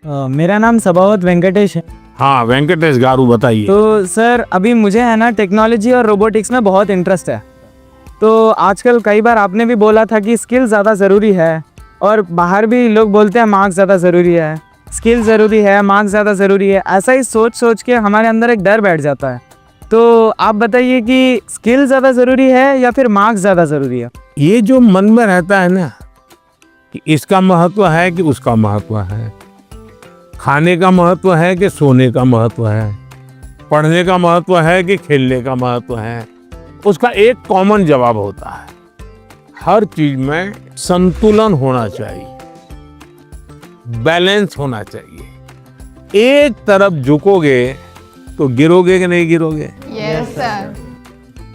मेरा नाम सबावत वेंकटेश है। हाँ वेंकटेश गारू, बताइए। तो सर अभी मुझे है ना टेक्नोलॉजी और रोबोटिक्स में बहुत इंटरेस्ट है। तो आजकल कई बार आपने भी बोला था कि स्किल ज़्यादा ज़रूरी है, और बाहर भी लोग बोलते हैं मार्क्स ज़्यादा ज़रूरी है, स्किल ज़रूरी है, मार्क्स ज़्यादा ज़रूरी है। ऐसा ही सोच सोच के हमारे अंदर एक डर बैठ जाता है। तो आप बताइए कि स्किल ज़्यादा ज़रूरी है या फिर मार्क्स ज़्यादा ज़रूरी है? ये जो मन में रहता है ना कि इसका महत्व है कि उसका महत्व है, खाने का महत्व है कि सोने का महत्व है, पढ़ने का महत्व है कि खेलने का महत्व है, उसका एक कॉमन जवाब होता है, हर चीज में संतुलन होना चाहिए, बैलेंस होना चाहिए। एक तरफ झुकोगे तो गिरोगे कि नहीं गिरोगे? Yes sir.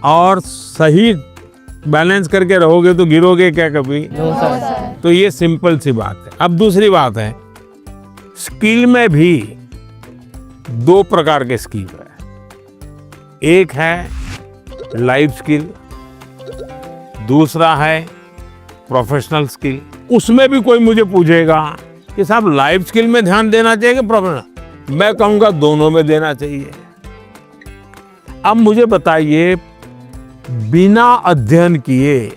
और सही बैलेंस करके रहोगे तो गिरोगे क्या कभी? No sir. तो ये सिंपल सी बात है। अब दूसरी बात है, स्किल में भी दो प्रकार के स्किल है। एक है लाइफ स्किल, दूसरा है प्रोफेशनल स्किल। उसमें भी कोई मुझे पूछेगा कि साहब लाइफ स्किल में ध्यान देना चाहिए कि प्रोफेशनल, मैं कहूंगा दोनों में देना चाहिए। अब मुझे बताइए, बिना अध्ययन किए,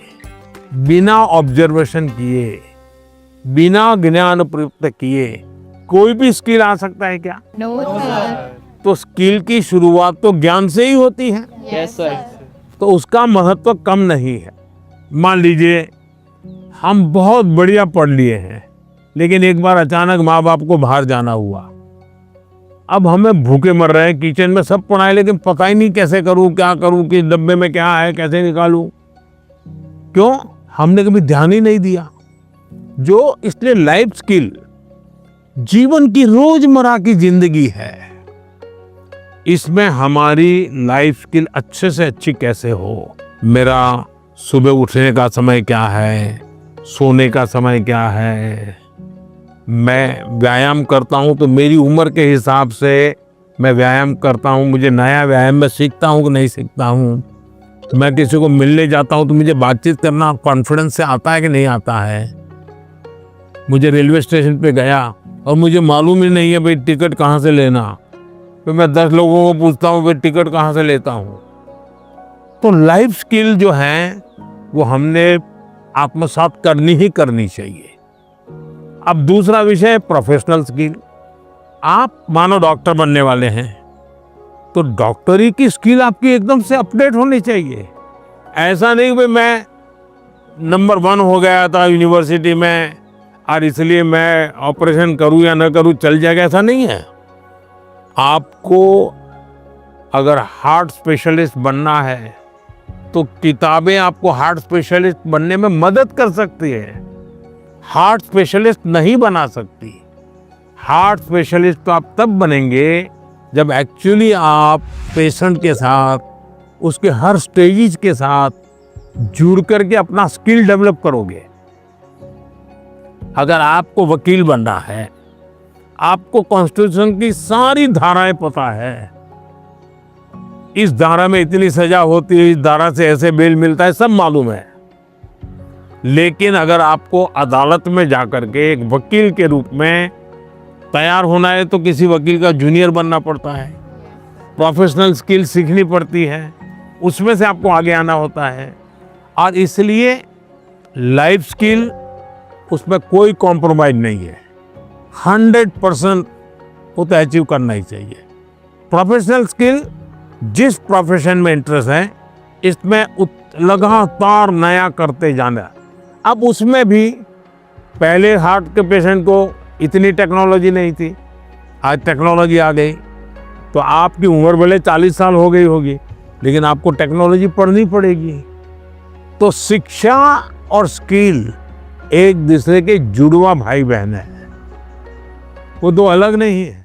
बिना ऑब्जर्वेशन किए, बिना ज्ञान प्राप्त किए कोई भी स्किल आ सकता है क्या? No sir. तो स्किल की शुरुआत तो ज्ञान से ही होती है। Yes sir. तो उसका महत्व कम नहीं है। मान लीजिए हम बहुत बढ़िया पढ़ लिए हैं, लेकिन एक बार अचानक माँ बाप को बाहर जाना हुआ। अब हमें भूखे मर रहे हैं, किचन में सब पड़ा है, लेकिन पता ही नहीं कैसे करूं, क्या करूं, कि डब्बे में क्या है, कैसे निकालूं। क्यों? हमने कभी ध्यान ही नहीं दिया। जो इसलिए लाइफ स्किल जीवन की रोजमर्रा की जिंदगी है, इसमें हमारी लाइफ स्किल अच्छे से अच्छी कैसे हो। मेरा सुबह उठने का समय क्या है, सोने का समय क्या है, मैं व्यायाम करता हूं तो मेरी उम्र के हिसाब से मैं व्यायाम करता हूं, मुझे नया व्यायाम में सीखता हूं कि नहीं सीखता हूं। मैं किसी को मिलने जाता हूं तो मुझे बातचीत करना कॉन्फिडेंस से आता है कि नहीं आता है। मुझे रेलवे स्टेशन पे गया और मुझे मालूम ही नहीं है भाई टिकट कहाँ से लेना, तो मैं 10 लोगों को पूछता हूँ भाई टिकट कहाँ से लेता हूँ। तो लाइफ स्किल जो है वो हमने आत्मसात करनी ही करनी चाहिए। अब दूसरा विषय है प्रोफेशनल स्किल। आप मानो डॉक्टर बनने वाले हैं, तो डॉक्टरी की स्किल आपकी एकदम से अपडेट होनी चाहिए। ऐसा नहीं कि मैं नंबर 1 हो गया था यूनिवर्सिटी में और इसलिए मैं ऑपरेशन करूं या ना करूं चल जाएगा, ऐसा नहीं है। आपको अगर हार्ट स्पेशलिस्ट बनना है तो किताबें आपको हार्ट स्पेशलिस्ट बनने में मदद कर सकती है, हार्ट स्पेशलिस्ट नहीं बना सकती। हार्ट स्पेशलिस्ट तो आप तब बनेंगे जब एक्चुअली आप पेशेंट के साथ, उसके हर स्टेज के साथ जुड़ करके अपना स्किल डेवलप करोगे। अगर आपको वकील बनना है, आपको कॉन्स्टिट्यूशन की सारी धाराएं पता है, इस धारा में इतनी सजा होती है, इस धारा से ऐसे बेल मिलता है, सब मालूम है। लेकिन अगर आपको अदालत में जाकर के एक वकील के रूप में तैयार होना है तो किसी वकील का जूनियर बनना पड़ता है, प्रोफेशनल स्किल सीखनी पड़ती है, उसमें से आपको आगे आना होता है। और इसलिए लाइफ स्किल, उसमें कोई कॉम्प्रोमाइज नहीं है, 100% वो तो अचीव करना ही चाहिए। प्रोफेशनल स्किल, जिस प्रोफेशन में इंटरेस्ट है, इसमें लगातार नया करते जाना। अब उसमें भी पहले हार्ट के पेशेंट को इतनी टेक्नोलॉजी नहीं थी, आज टेक्नोलॉजी आ गई। तो आपकी उम्र भले 40 साल हो गई होगी, लेकिन आपको टेक्नोलॉजी पढ़नी पड़ेगी। तो शिक्षा और स्किल एक दूसरे के जुड़वा भाई बहन है, वो दो अलग नहीं है।